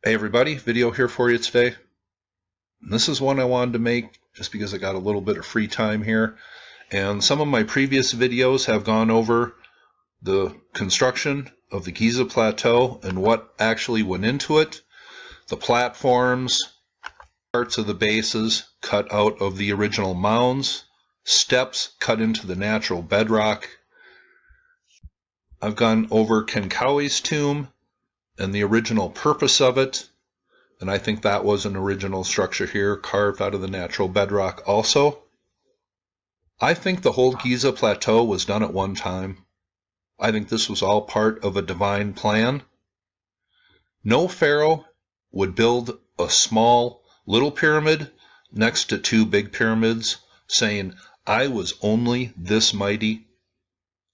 Hey everybody, video here for you today. And this is one I wanted to make just because I got a little bit of free time here. And some of my previous videos have gone over the construction of the Giza Plateau and what actually went into it. The platforms, parts of the bases cut out of the original mounds, steps cut into the natural bedrock. I've gone over Kenkaui's tomb and the original purpose of it. And I think that was an original structure here, carved out of the natural bedrock also. I think the whole Giza Plateau was done at one time. I think this was all part of a divine plan. No pharaoh would build a small little pyramid next to two big pyramids, saying, I was only this mighty.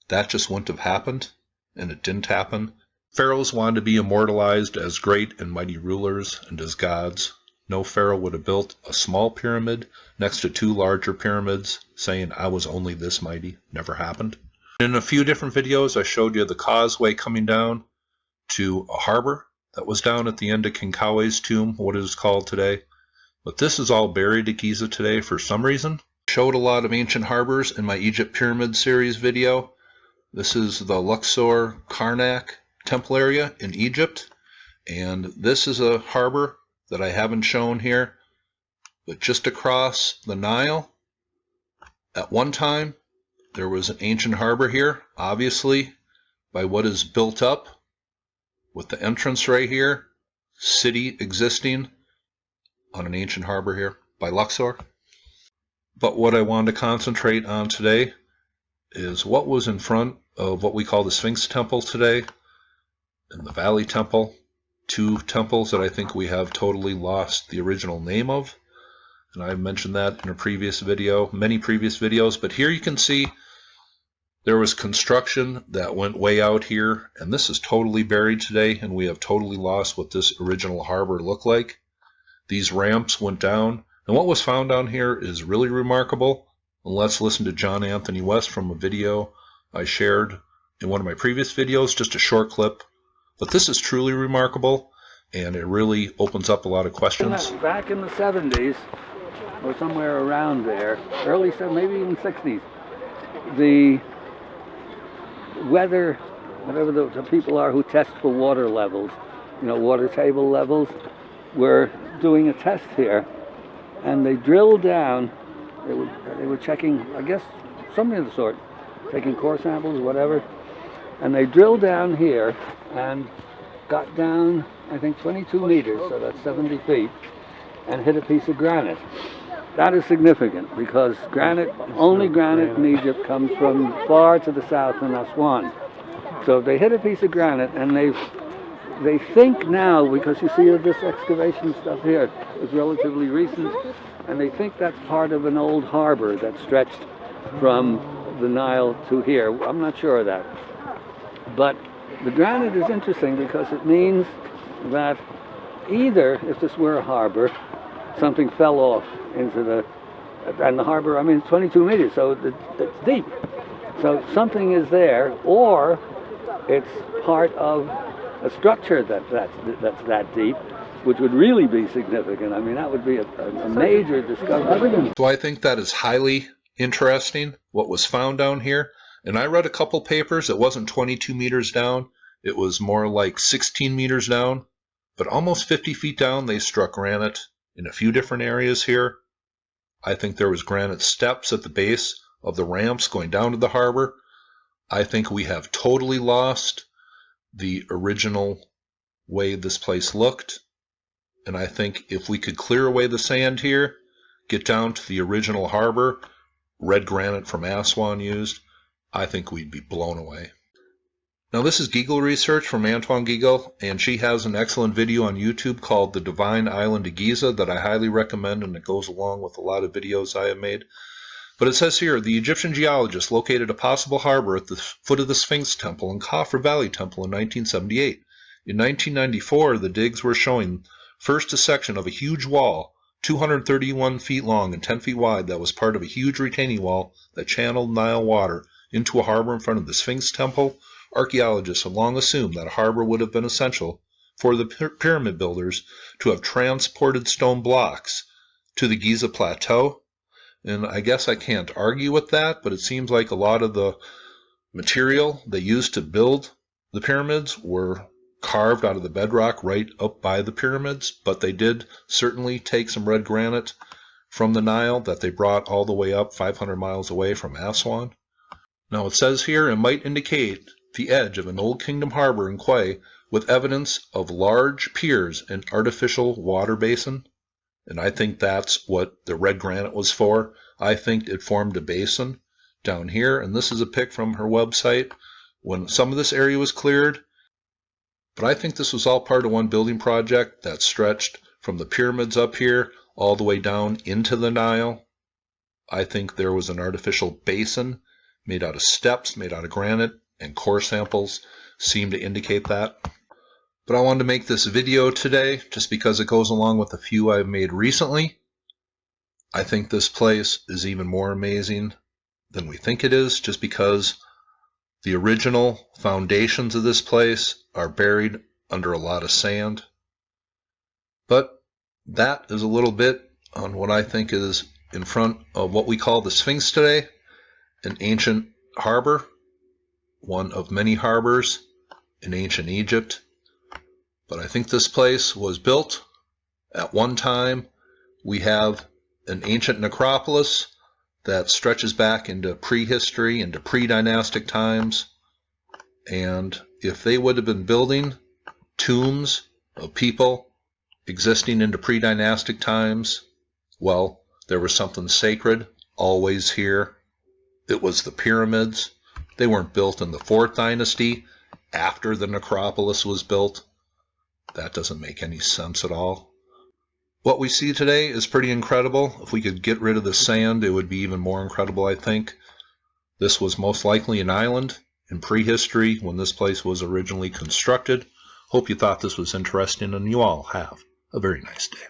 That just wouldn't have happened, and it didn't happen. Pharaohs wanted to be immortalized as great and mighty rulers and as gods. No pharaoh would have built a small pyramid next to two larger pyramids, saying, I was only this mighty. Never happened. In a few different videos, I showed you the causeway coming down to a harbor that was down at the end of Kenkaui's tomb, what it is called today. But this is all buried at Giza today for some reason. I showed a lot of ancient harbors in my Egypt Pyramid series video. This is the Luxor Karnak temple area in Egypt, and this is a harbor that I haven't shown here, but just across the Nile at one time there was an ancient harbor here, obviously by what is built up with the entrance right here, city existing on an ancient harbor here by Luxor. But what I wanted to concentrate on today is what was in front of what we call the Sphinx temple today and the Valley Temple, two temples that I think we have totally lost the original name of. And I mentioned that in a previous video, many previous videos. But here you can see there was construction that went way out here, and this is totally buried today, and we have totally lost what this original harbor looked like. These ramps went down, and what was found down here is really remarkable. And let's listen to John Anthony West from a video I shared in one of my previous videos, just a short clip. But this is truly remarkable, and it really opens up a lot of questions. Back in the 70s, or somewhere around there, early 70s, maybe even 60s, the weather, whatever the people are who test for water levels, water table levels, were doing a test here, and they drilled down. They were checking, I guess, something of the sort, taking core samples, whatever. And they drilled down here and got down, I think, 22 meters, so that's 70 feet, and hit a piece of granite. That is significant because only granite in Egypt comes from far to the south in Aswan. So they hit a piece of granite, and they think now, because you see this excavation stuff here is relatively recent, and they think that's part of an old harbor that stretched from the Nile to here. I'm not sure of that. But the granite is interesting because it means that either, if this were a harbor, something fell off into and the harbor, I mean, 22 meters, so it's deep. So something is there, or it's part of a structure that's that deep, which would really be significant. I mean, that would be a major discovery. So I think that is highly interesting, what was found down here. And I read a couple papers. It wasn't 22 meters down. It was more like 16 meters down. But almost 50 feet down, they struck granite in a few different areas here. I think there was granite steps at the base of the ramps going down to the harbor. I think we have totally lost the original way this place looked. And I think if we could clear away the sand here, get down to the original harbor, red granite from Aswan used, I think we'd be blown away. Now this is Giegel research from Antoine Giegel, and she has an excellent video on YouTube called The Divine Island of Giza that I highly recommend, and it goes along with a lot of videos I have made. But it says here, the Egyptian geologists located a possible harbor at the foot of the Sphinx Temple and Khafre Valley Temple in 1978. In 1994, the digs were showing first a section of a huge wall, 231 feet long and 10 feet wide, that was part of a huge retaining wall that channeled Nile water into a harbor in front of the Sphinx Temple. Archaeologists have long assumed that a harbor would have been essential for the pyramid builders to have transported stone blocks to the Giza plateau. And I guess I can't argue with that, but it seems like a lot of the material they used to build the pyramids were carved out of the bedrock right up by the pyramids, but they did certainly take some red granite from the Nile that they brought all the way up 500 miles away from Aswan. Now it says here it might indicate the edge of an old kingdom harbor in Quay with evidence of large piers and artificial water basin. And I think that's what the red granite was for. I think it formed a basin down here, and this is a pic from her website when some of this area was cleared. But I think this was all part of one building project that stretched from the pyramids up here all the way down into the Nile. I think there was an artificial basin made out of steps, made out of granite, and core samples seem to indicate that. But I wanted to make this video today just because it goes along with a few I've made recently. I think this place is even more amazing than we think it is, just because the original foundations of this place are buried under a lot of sand. But that is a little bit on what I think is in front of what we call the Sphinx today, an ancient harbor, one of many harbors in ancient Egypt. But I think this place was built at one time. We have an ancient necropolis that stretches back into prehistory, into pre-dynastic times. And if they would have been building tombs of people existing into pre-dynastic times, well, there was something sacred always here. It was the pyramids. They weren't built in the 4th dynasty after the necropolis was built. That doesn't make any sense at all. What we see today is pretty incredible. If we could get rid of the sand, it would be even more incredible, I think. This was most likely an island in prehistory when this place was originally constructed. Hope you thought this was interesting, and you all have a very nice day.